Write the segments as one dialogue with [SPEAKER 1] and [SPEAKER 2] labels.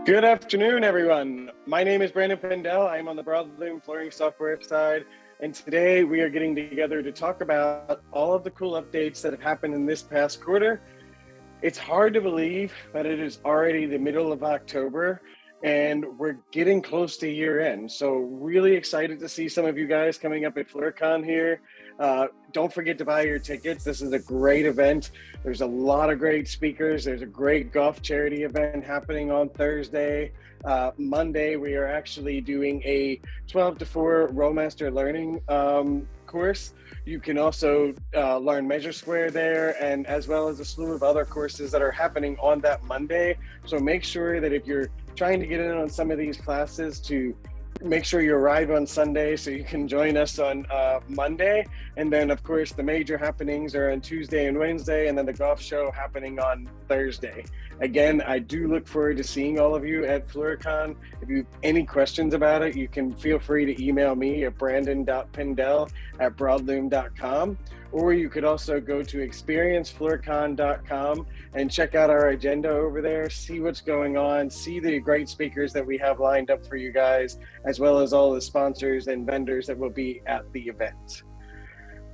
[SPEAKER 1] Good afternoon, everyone. My name is Brandon Pendel. I'm on the Broadloom flooring software side, and today we are getting together to talk about all of the cool updates that have happened in this past quarter. It's hard to believe that it is already the middle of October, and we're getting close to year end. So really excited to see some of you guys coming up at FleurCon here. Don't forget to buy your tickets. This is a great event. There's a lot of great speakers. There's a great golf charity event happening on Thursday. Monday, we are actually doing a 12 to 4 Rowmaster learning course. You can also learn Measure Square there, and as well as a slew of other courses that are happening on that Monday. So make sure that if you're trying to get in on some of these classes, to make sure you arrive on Sunday so you can join us on Monday. And then of course the major happenings are on Tuesday and Wednesday, and then the golf show happening on Thursday. Again, I do look forward to seeing all of you at FleurCon. If you have any questions about it, you can feel free to email me at brandon.pendel@broadloom.com, or you could also go to experiencefleurcon.com and check out our agenda over there, see what's going on, see the great speakers that we have lined up for you guys, as well as all the sponsors and vendors that will be at the event.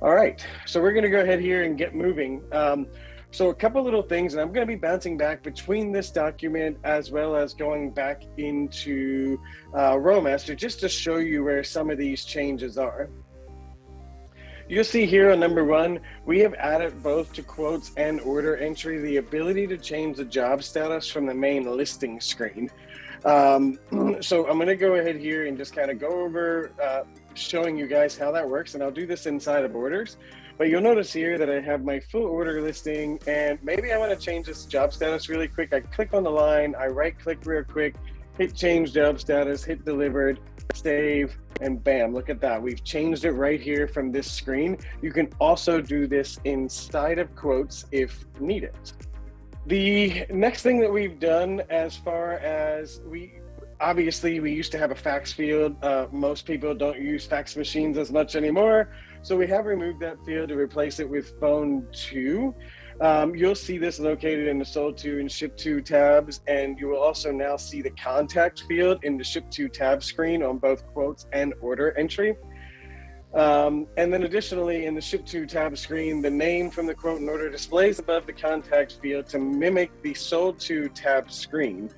[SPEAKER 1] All right, so we're gonna go ahead here and get moving. So a couple little things, and I'm gonna be bouncing back between this document as well as going back into Rowmaster just to show you where some of these changes are. You'll see here on number 1, we have added both to quotes and order entry the ability to change the job status from the main listing screen. So I'm gonna go ahead here and just kind of go over showing you guys how that works, and I'll do this inside of orders. But you'll notice here that I have my full order listing, and maybe I want to change this job status really quick. I click on the line, I right click real quick, hit change job status, hit delivered, save, and bam, look at that. We've changed it right here from this screen. You can also do this inside of quotes if needed. The next thing that we've done, as far as obviously we used to have a fax field. Most people don't use fax machines as much anymore. So we have removed that field to replace it with phone to. You'll see this located in the sold to and ship to tabs, and you will also now see the contact field in the ship to tab screen on both quotes and order entry. And then additionally in the ship to tab screen, the name from the quote and order displays above the contact field to mimic the sold to tab screen.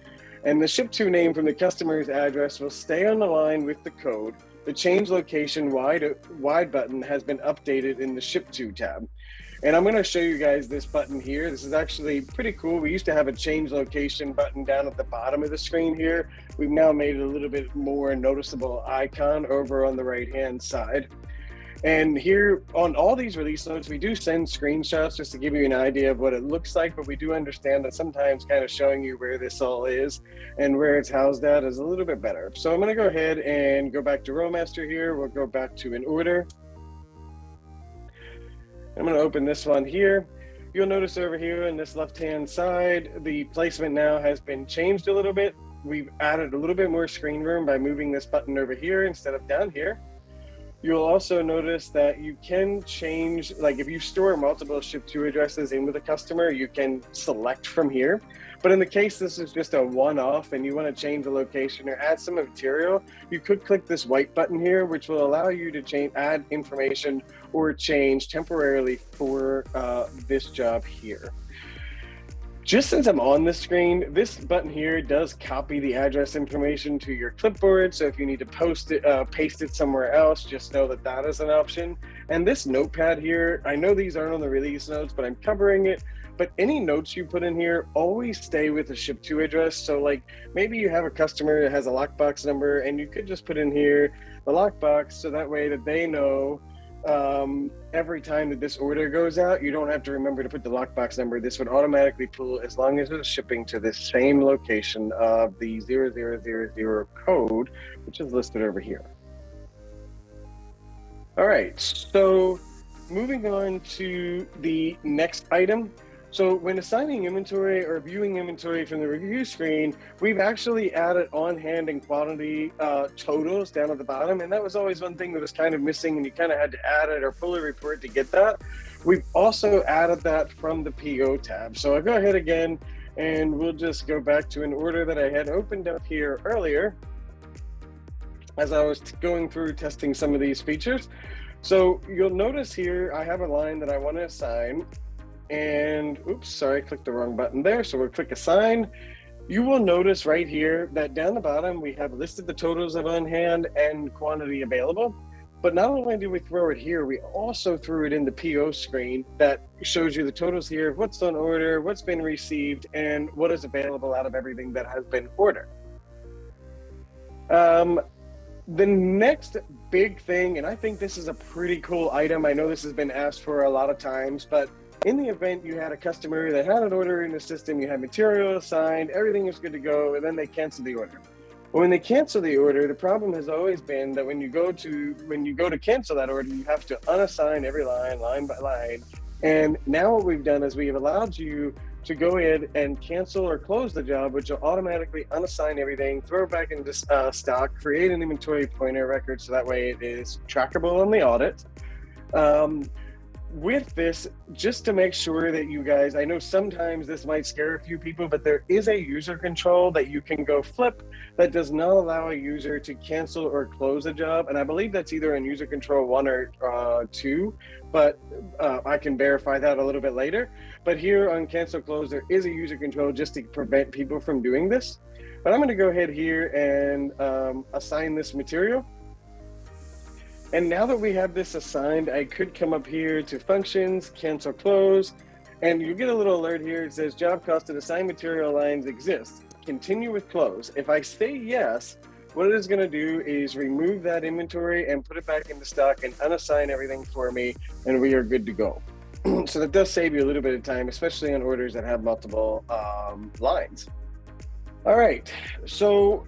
[SPEAKER 1] And the ship to name from the customer's address will stay on the line with the code. The change location wide button has been updated in the ship to tab. And I'm going to show you guys this button here. This is actually pretty cool. We used to have a change location button down at the bottom of the screen here. We've now made it a little bit more noticeable icon over on the right hand side. And here on all these release notes, we do send screenshots just to give you an idea of what it looks like, but we do understand that sometimes kind of showing you where this all is and where it's housed at is a little bit better. So I'm gonna go ahead and go back to Rowmaster here. We'll go back to an order. I'm gonna open this one here. You'll notice over here on this left-hand side, the placement now has been changed a little bit. We've added a little bit more screen room by moving this button over here instead of down here. You'll also notice that you can change, like if you store multiple ship to addresses in with a customer, you can select from here. But in the case this is just a one-off and you want to change the location or add some material, you could click this white button here, which will allow you to add information or change temporarily for this job here. Just since I'm on the screen, this button here does copy the address information to your clipboard. So if you need to paste it somewhere else, just know that that is an option. And this notepad here, I know these aren't on the release notes, but I'm covering it. But any notes you put in here, always stay with the ship to address. So like maybe you have a customer that has a lockbox number and you could just put in here the lockbox so that way that they know every time that this order goes out, you don't have to remember to put the lockbox number. This would automatically pull as long as it's shipping to the same location of the 0000 code, which is listed over here. All right, so moving on to the next item. So when assigning inventory or viewing inventory from the review screen, we've actually added on-hand and quantity totals down at the bottom. And that was always one thing that was kind of missing and you kind of had to add it or pull a report to get that. We've also added that from the PO tab. So I'll go ahead again And we'll just go back to an order that I had opened up here earlier as I was going through testing some of these features. So you'll notice here, I have a line that I want to assign, and oops, sorry, I clicked the wrong button there. So we'll click assign. You will notice right here that down the bottom, we have listed the totals of on hand and quantity available. But not only did we throw it here, we also threw it in the PO screen that shows you the totals here, what's on order, what's been received, and what is available out of everything that has been ordered. The next big thing, and I think this is a pretty cool item, I know this has been asked for a lot of times, but in the event you had a customer that had an order in the system, you had material assigned, everything was good to go, and then they canceled the order. Well, when they cancel the order, the problem has always been that when you go to cancel that order, you have to unassign every line by line. And now what we've done is we have allowed you to go in and cancel or close the job, which will automatically unassign everything, throw it back into stock, create an inventory pointer record so that way it is trackable on the audit. With this, just to make sure that you guys, I know sometimes this might scare a few people, but there is a user control that you can go flip that does not allow a user to cancel or close a job. And I believe that's either in user control 1 or 2, but I can verify that a little bit later. But here on cancel close, there is a user control just to prevent people from doing this. But I'm gonna go ahead here and assign this material. And now that we have this assigned, I could come up here to functions, cancel close, and you get a little alert here. It says job cost and assigned material lines exist. Continue with close. If I say yes, what it is going to do is remove that inventory and put it back into stock and unassign everything for me, and we are good to go. So that does save you a little bit of time, especially on orders that have multiple lines. All right, so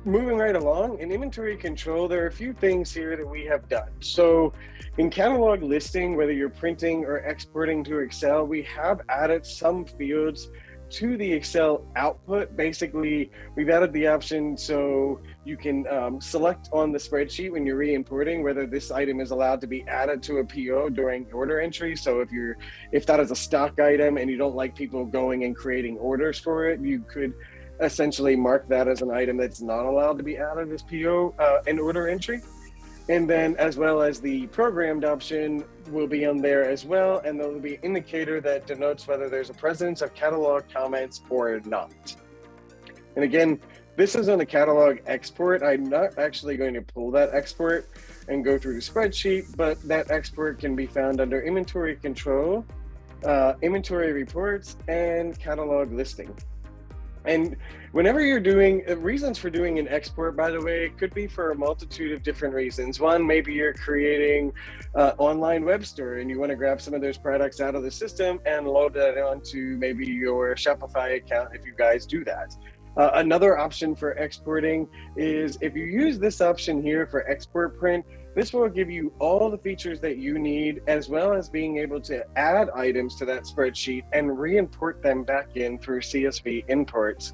[SPEAKER 1] moving right along, in inventory control, there are a few things here that we have done. So in catalog listing, whether you're printing or exporting to Excel, we have added some fields to the Excel output. Basically, we've added the option so you can select on the spreadsheet when you're re-importing whether this item is allowed to be added to a PO during order entry. So if that is a stock item and you don't like people going and creating orders for it, you could essentially mark that as an item that's not allowed to be added as PO in order entry. And then as well as the programmed option will be on there as well. And there will be an indicator that denotes whether there's a presence of catalog comments or not. And again, this is on the catalog export. I'm not actually going to pull that export and go through the spreadsheet, but that export can be found under inventory control, inventory reports, and catalog listing. And whenever you're doing, reasons for doing an export, by the way, it could be for a multitude of different reasons. One, maybe you're creating an online web store and you want to grab some of those products out of the system and load that onto maybe your Shopify account if you guys do that. Another option for exporting is if you use this option here for export print, this will give you all the features that you need, as well as being able to add items to that spreadsheet and re-import them back in through CSV imports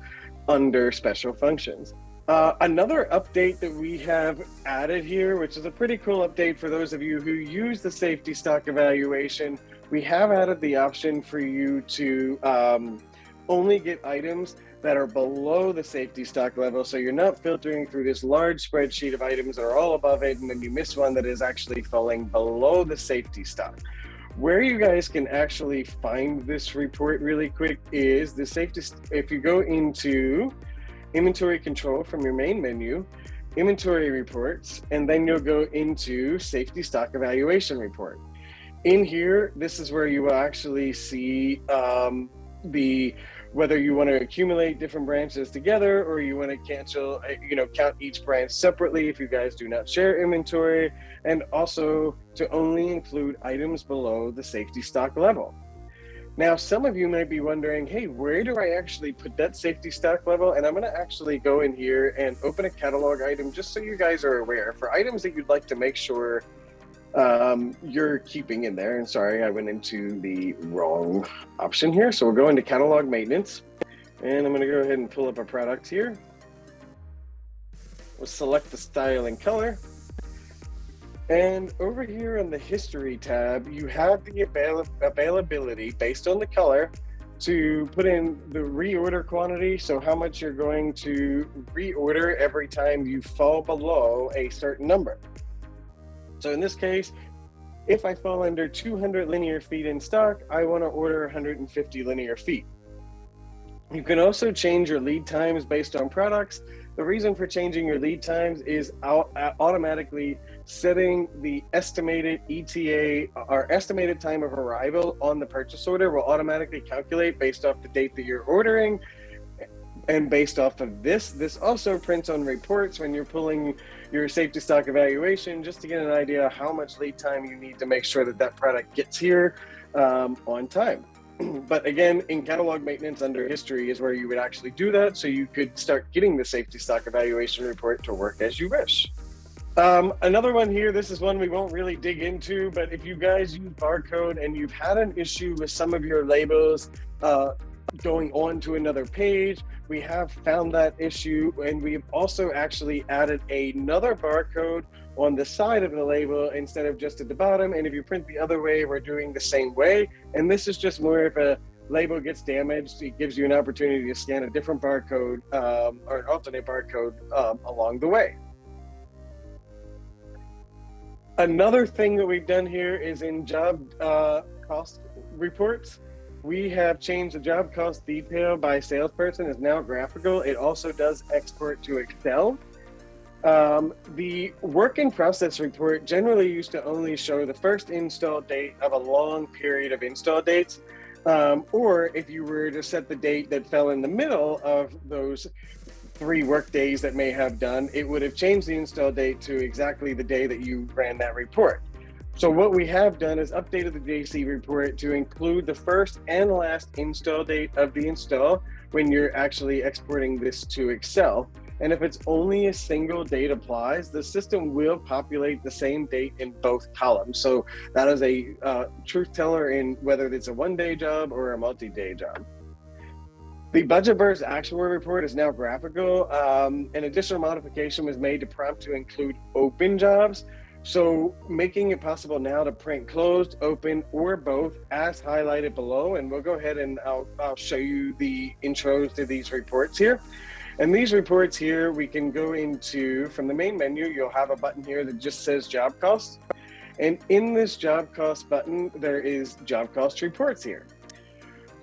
[SPEAKER 1] under special functions. Another update that we have added here, which is a pretty cool update for those of you who use the safety stock evaluation, we have added the option for you to only get items that are below the safety stock level. So you're not filtering through this large spreadsheet of items that are all above it, and then you miss one that is actually falling below the safety stock. Where you guys can actually find this report really quick is the safety, if you go into inventory control from your main menu, inventory reports, and then you'll go into safety stock evaluation report. In here, this is where you will actually see whether you want to accumulate different branches together or you want to cancel, count each branch separately if you guys do not share inventory, and also to only include items below the safety stock level. Now, some of you might be wondering, hey, where do I actually put that safety stock level? And I'm going to actually go in here and open a catalog item just so you guys are aware for items that you'd like to make sure you're keeping in there. And sorry, I went into the wrong option here. So we'll go into catalog maintenance, and I'm going to go ahead and pull up a product here. We'll select the style and color. And over here on the history tab, you have the availability based on the color to put in the reorder quantity, so how much you're going to reorder every time you fall below a certain number. So in this case, if I fall under 200 linear feet in stock, I want to order 150 linear feet. You can also change your lead times based on products. The reason for changing your lead times is automatically setting the estimated ETA, or estimated time of arrival on the purchase order will automatically calculate based off the date that you're ordering. And based off of this also prints on reports when you're pulling your safety stock evaluation, just to get an idea how much lead time you need to make sure that that product gets here on time. But again, in catalog maintenance under history is where you would actually do that, so you could start getting the safety stock evaluation report to work as you wish. Another one here, this is one we won't really dig into, but if you guys use barcode and you've had an issue with some of your labels going on to another page, we have found that issue, and we've also actually added another barcode on the side of the label instead of just at the bottom. And if you print the other way, we're doing the same way. And this is just more if a label gets damaged, it gives you an opportunity to scan a different barcode or an alternate barcode along the way. Another thing that we've done here is in job cost reports. We have changed the job cost detail by salesperson is now graphical. It also does export to Excel. The work in process report generally used to only show the first install date of a long period of install dates. Or if you were to set the date that fell in the middle of those 3 work days that may have done, it would have changed the install date to exactly the day that you ran that report. So what we have done is updated the JC report to include the first and last install date of the install when you're actually exporting this to Excel. And if it's only a single date applies, the system will populate the same date in both columns. So that is a truth teller in whether it's a one-day job or a multi-day job. The budget versus actual report is now graphical. An additional modification was made to prompt to include open jobs. So making it possible now to print closed, open, or both as highlighted below. And we'll go ahead and I'll show you the intros to these reports here. And these reports here, we can go into, from the main menu, you'll have a button here that just says job costs. And in this job cost button, there is job cost reports here.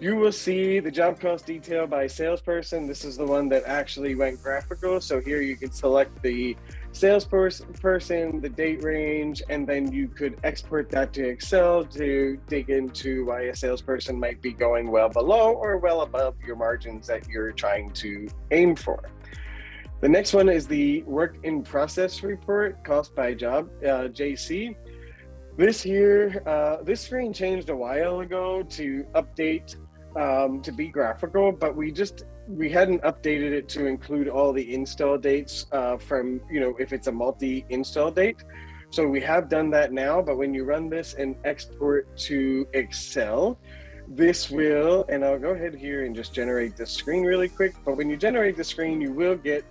[SPEAKER 1] You will see the job cost detail by salesperson. This is the one that actually went graphical. So here you can select the salesperson, the date range, and then you could export that to Excel to dig into why a salesperson might be going well below or well above your margins that you're trying to aim for. The next one is the work in process report, cost by job, JC. This screen changed a while ago to update to be graphical, but we hadn't updated it to include all the install dates from, if it's a multi-install date. So we have done that now, but when you run this and export to Excel, this will, and I'll go ahead here and just generate this screen really quick, but when you generate the screen, you will get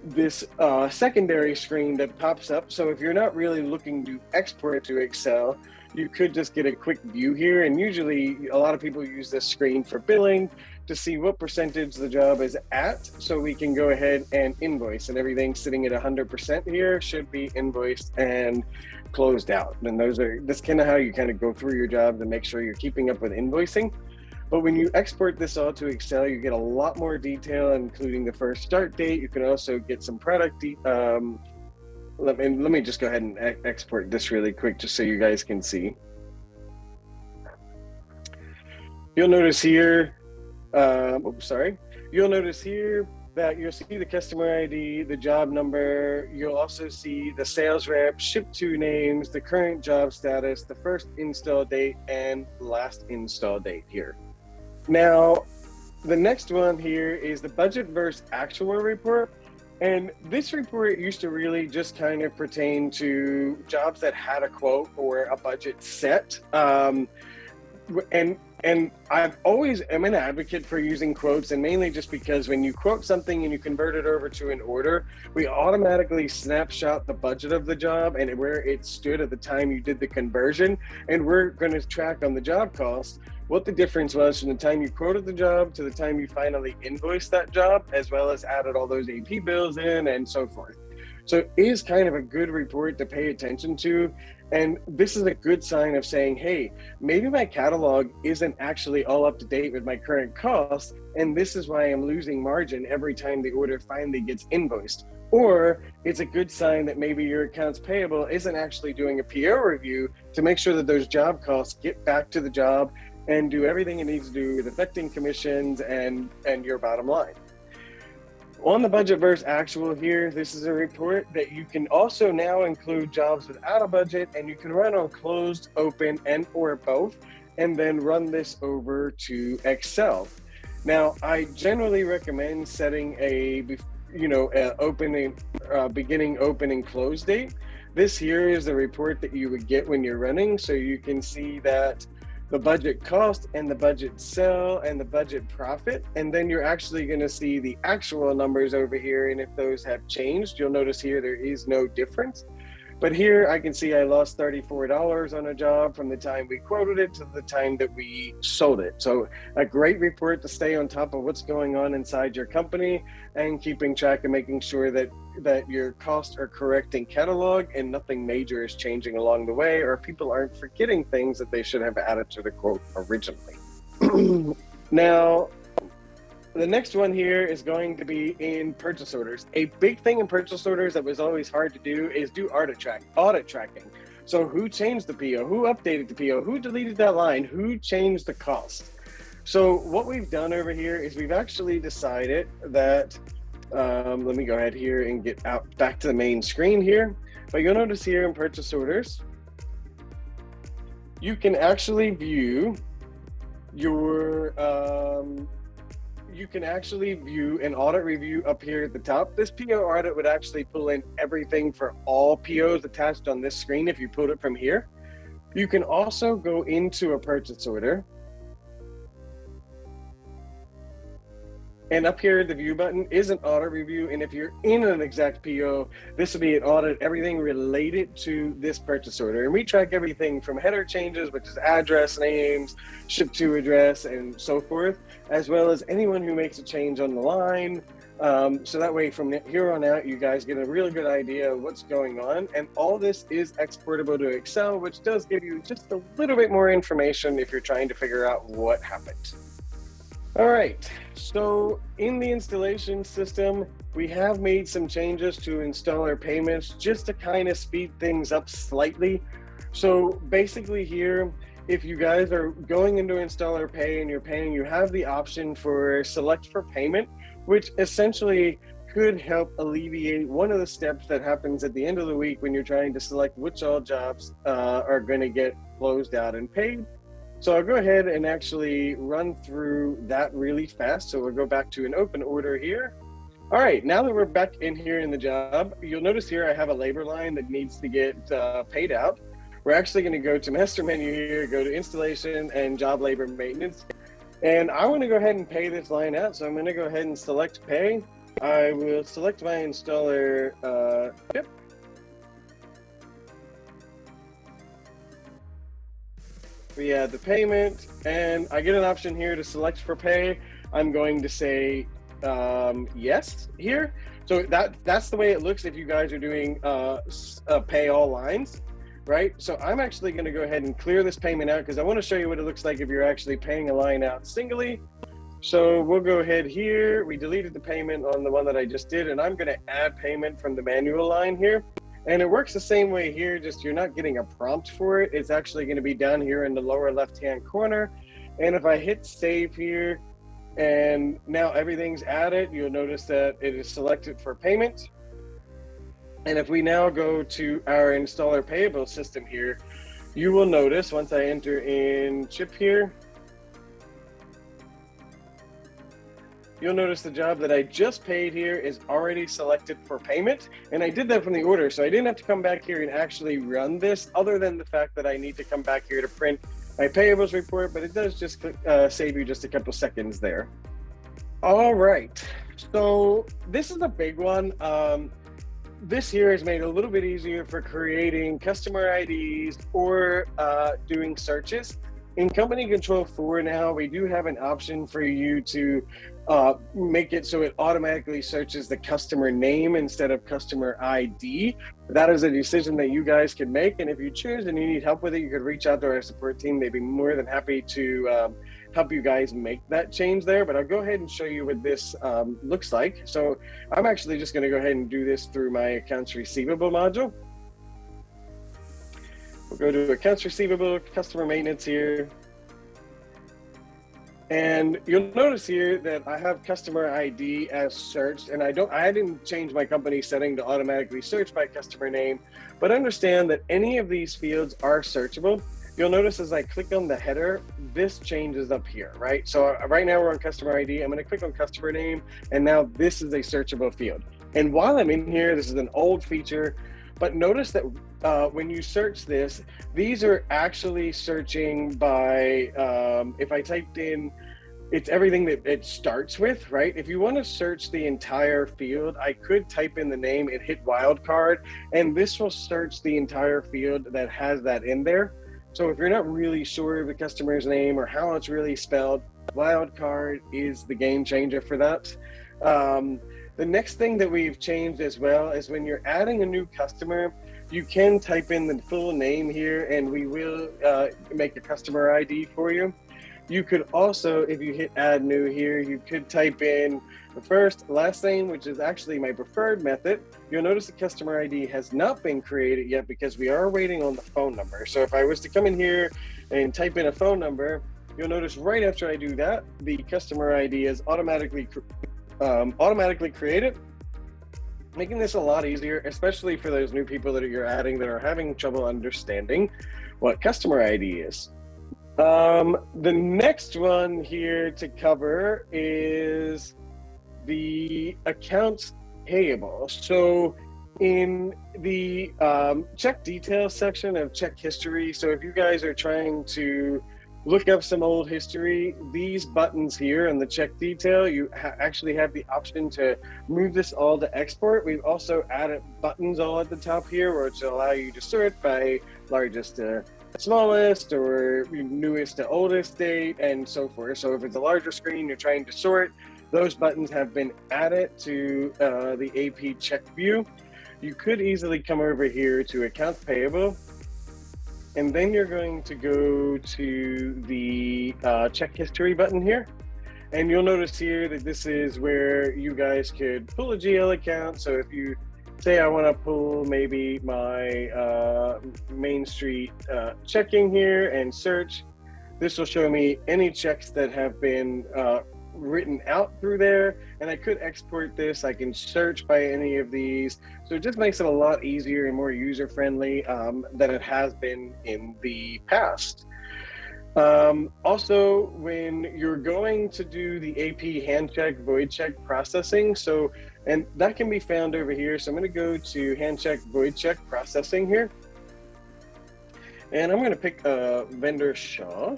[SPEAKER 1] this secondary screen that pops up. So if you're not really looking to export to Excel, you could just get a quick view here. And usually a lot of people use this screen for billing to see what percentage the job is at. So we can go ahead and invoice, and everything sitting at 100% here should be invoiced and closed out. And that's kind of how you kind of go through your job to make sure you're keeping up with invoicing. But when you export this all to Excel, you get a lot more detail, including the first start date. You can also get some product let me just go ahead and export this really quick just so you guys can see. You'll notice here, you'll notice here that you'll see the customer ID, the job number. You'll also see the sales rep, ship to names, the current job status, the first install date, and last install date here. Now, the next one here is the budget versus actual report. And this report used to really just kind of pertain to jobs that had a quote or a budget set. And I've always am an advocate for using quotes, and mainly just because when you quote something and you convert it over to an order, we automatically snapshot the budget of the job and where it stood at the time you did the conversion. And we're going to track on the job cost what the difference was from the time you quoted the job to the time you finally invoiced that job, as well as added all those AP bills in and so forth. So it is kind of a good report to pay attention to. And this is a good sign of saying, hey, maybe my catalog isn't actually all up to date with my current costs, and this is why I'm losing margin every time the order finally gets invoiced. Or it's a good sign that maybe your accounts payable isn't actually doing a PO review to make sure that those job costs get back to the job and do everything it needs to do with affecting commissions and your bottom line. On the budget versus actual here, this is a report that you can also now include jobs without a budget, and you can run on closed, open, and or both, and then run this over to Excel. Now, I generally recommend setting a beginning, opening, close date. This here is the report that you would get when you're running, so you can see that the budget cost and the budget sell and the budget profit, and then you're actually going to see the actual numbers over here, and if those have changed, you'll notice here there is no difference. But here I can see I lost $34 on a job from the time we quoted it to the time that we sold it. So a great report to stay on top of what's going on inside your company and keeping track and making sure that your costs are correct in catalog and nothing major is changing along the way, or people aren't forgetting things that they should have added to the quote originally. Now, the next one here is going to be in purchase orders. A big thing in purchase orders that was always hard to do is do audit tracking. So who changed the PO? Who updated the PO? Who deleted that line? Who changed the cost? So what we've done over here is we've actually decided that, let me go ahead here and get out back to the main screen here. But you'll notice here in purchase orders, you can actually view your, you can actually view an audit review up here at the top. This PO audit would actually pull in everything for all POs attached on this screen if you pulled it from here. You can also go into a purchase order. And up here, the view button is an audit review. And if you're in an exact PO, this will be an audit, everything related to this purchase order. And we track everything from header changes, which is address names, ship to address, and so forth, as well as anyone who makes a change on the line. So that way, from here on out, you guys get a really good idea of what's going on. And all this is exportable to Excel, which does give you just a little bit more information if you're trying to figure out what happened. All right, so in the installation system, we have made some changes to installer payments just to kind of speed things up slightly. So basically here, if you guys are going into installer pay and you're paying, you have the option for select for payment, which essentially could help alleviate one of the steps that happens at the end of the week when you're trying to select which all jobs are going to get closed out and paid. So I'll go ahead and actually run through that really fast. So we'll go back to an open order here. All right, now that we're back in here in the job, you'll notice here I have a labor line that needs to get paid out. We're actually going to go to master menu here, go to installation and job labor maintenance. And I want to go ahead and pay this line out. So I'm going to go ahead and select pay. I will select my installer chip. We add the payment, and I get an option here to select for pay. I'm going to say yes here. So that's the way it looks if you guys are doing pay all lines, right? So I'm actually going to go ahead and clear this payment out because I want to show you what it looks like if you're actually paying a line out singly. So we'll go ahead here. We deleted the payment on the one that I just did, and I'm going to add payment from the manual line here. And it works the same way here, just you're not getting a prompt for it. It's actually going to be down here in the lower left-hand corner. And if I hit save here, and now everything's added, you'll notice that it is selected for payment. And if we now go to our installer payable system here, you will notice once I enter in chip here, you'll notice the job that I just paid here is already selected for payment. And I did that from the order, so I didn't have to come back here and actually run this, other than the fact that I need to come back here to print my payables report, but it does just save you just a couple seconds there. All right, so this is a big one. This here is made a little bit easier for creating customer IDs or doing searches. In Company Control 4 now, we do have an option for you to make it so it automatically searches the customer name instead of customer ID. That is a decision that you guys can make, and if you choose and you need help with it, you could reach out to our support team. They'd be more than happy to help you guys make that change there, but I'll go ahead and show you what this looks like. So I'm actually just gonna go ahead and do this through my accounts receivable module. We'll go to accounts receivable, customer maintenance here. And you'll notice here that I have customer ID as searched, and I didn't change my company setting to automatically search by customer name, but understand that any of these fields are searchable. You'll notice as I click on the header, this changes up here, right? So right now we're on customer ID. I'm gonna click on customer name, and now this is a searchable field. And while I'm in here, this is an old feature, but notice that when you search this, these are actually searching by, if I typed in, it's everything that it starts with, right? If you want to search the entire field, I could type in the name and hit wildcard, and this will search the entire field that has that in there. So if you're not really sure of the customer's name or how it's really spelled, wildcard is the game changer for that. The next thing that we've changed as well is when you're adding a new customer, you can type in the full name here and we will make a customer ID for you. You could also, if you hit add new here, you could type in the first, last name, which is actually my preferred method. You'll notice the customer ID has not been created yet because we are waiting on the phone number. So if I was to come in here and type in a phone number, you'll notice right after I do that, the customer ID is automatically created, making this a lot easier, especially for those new people that you're adding that are having trouble understanding what customer ID is. The next one here to cover is the accounts payable. So in the check details section of check history, so if you guys are trying to look up some old history, these buttons here in the check detail, you actually have the option to move this all to export. We've also added buttons all at the top here, which will allow you to sort by largest to smallest or newest to oldest date and so forth. So if it's a larger screen you're trying to sort, those buttons have been added to the AP check view. You could easily come over here to accounts payable, and then you're going to go to the check history button here. And you'll notice here that this is where you guys could pull a GL account. So if you say I want to pull maybe my Main Street checking here and search, this will show me any checks that have been written out through there, and I could export this. I can search by any of these, so it just makes it a lot easier and more user-friendly than it has been in the past. Also, when you're going to do the AP hand check, void check processing, and that can be found over here. So I'm going to go to hand check, void check processing here, and I'm going to pick vendor Shaw.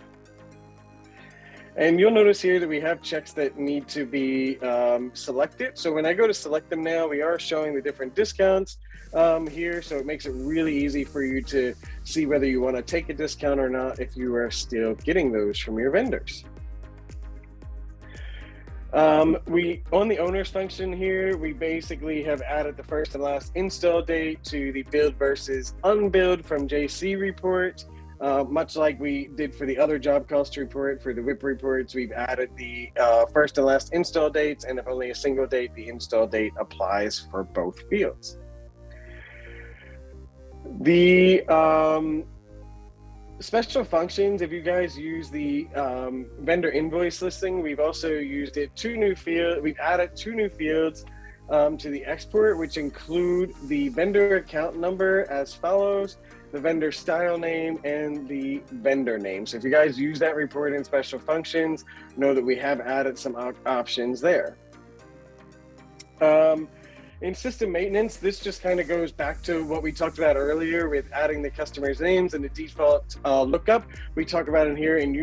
[SPEAKER 1] And you'll notice here that we have checks that need to be selected. So when I go to select them now, we are showing the different discounts here. So it makes it really easy for you to see whether you want to take a discount or not if you are still getting those from your vendors. On the owners function here, we basically have added the first and last install date to the billed versus unbilled from JC report. Much like we did for the other job cost report, for the WIP reports, we've added the first and last install dates, and if only a single date, the install date applies for both fields. The special functions, if you guys use the vendor invoice listing, we've also used it. We've added 2 new fields to the export, which include the vendor account number as follows, the vendor style name, and the vendor name. So if you guys use that report in special functions, know that we have added some options there. In system maintenance, this just kind of goes back to what we talked about earlier with adding the customer's names and the default lookup. We talk about it here in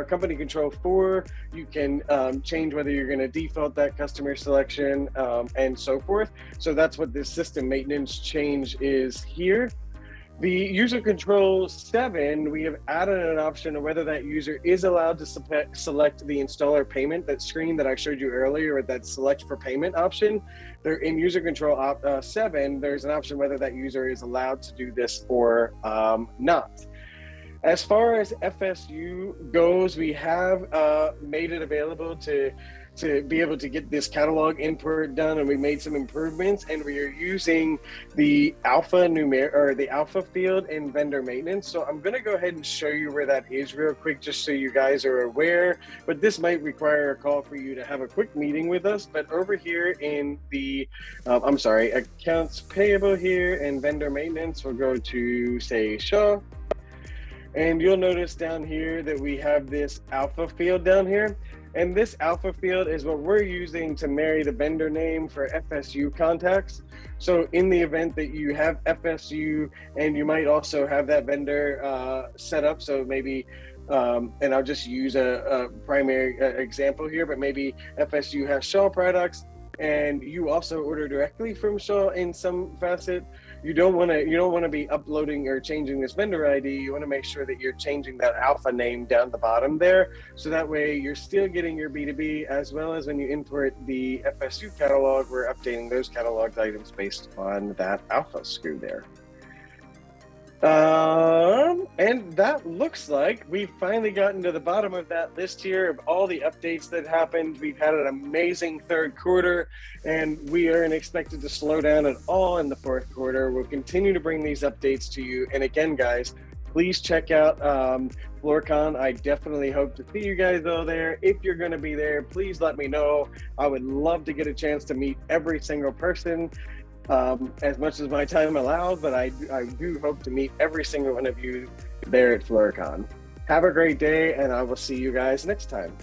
[SPEAKER 1] company control 4. You can change whether you're going to default that customer selection and so forth. So that's what this system maintenance change is here. The user control 7, we have added an option of whether that user is allowed to select the installer payment, that screen that I showed you earlier with that select for payment option. There in user control 7, there's an option whether that user is allowed to do this or not. As far as FSU goes, we have made it available to be able to get this catalog input done, and we made some improvements, and we are using the alpha field in vendor maintenance. So I'm going to go ahead and show you where that is real quick, just so you guys are aware, but this might require a call for you to have a quick meeting with us. But over here in the accounts payable here and vendor maintenance, we'll go to say Shaw, and you'll notice down here that we have this alpha field down here. And this alpha field is what we're using to marry the vendor name for FSU contacts. So in the event that you have FSU and you might also have that vendor set up, so maybe, and I'll just use a primary example here, but maybe FSU has Shaw products and you also order directly from Shaw in some facet. You don't want to be uploading or changing this vendor ID. You want to make sure that you're changing that alpha name down the bottom there, so that way you're still getting your B2B, as well as when you import the FSU catalog, we're updating those cataloged items based on that alpha SKU there. And that looks like we've finally gotten to the bottom of that list here of all the updates that happened. We've had an amazing third quarter, and we aren't expected to slow down at all in the fourth quarter. We'll continue to bring these updates to you. And again, guys, please check out FloorCon. I definitely hope to see you guys all there. If you're going to be there, please let me know. I would love to get a chance to meet every single person. As much as my time allows, but I do hope to meet every single one of you there at FloorCon. Have a great day, and I will see you guys next time.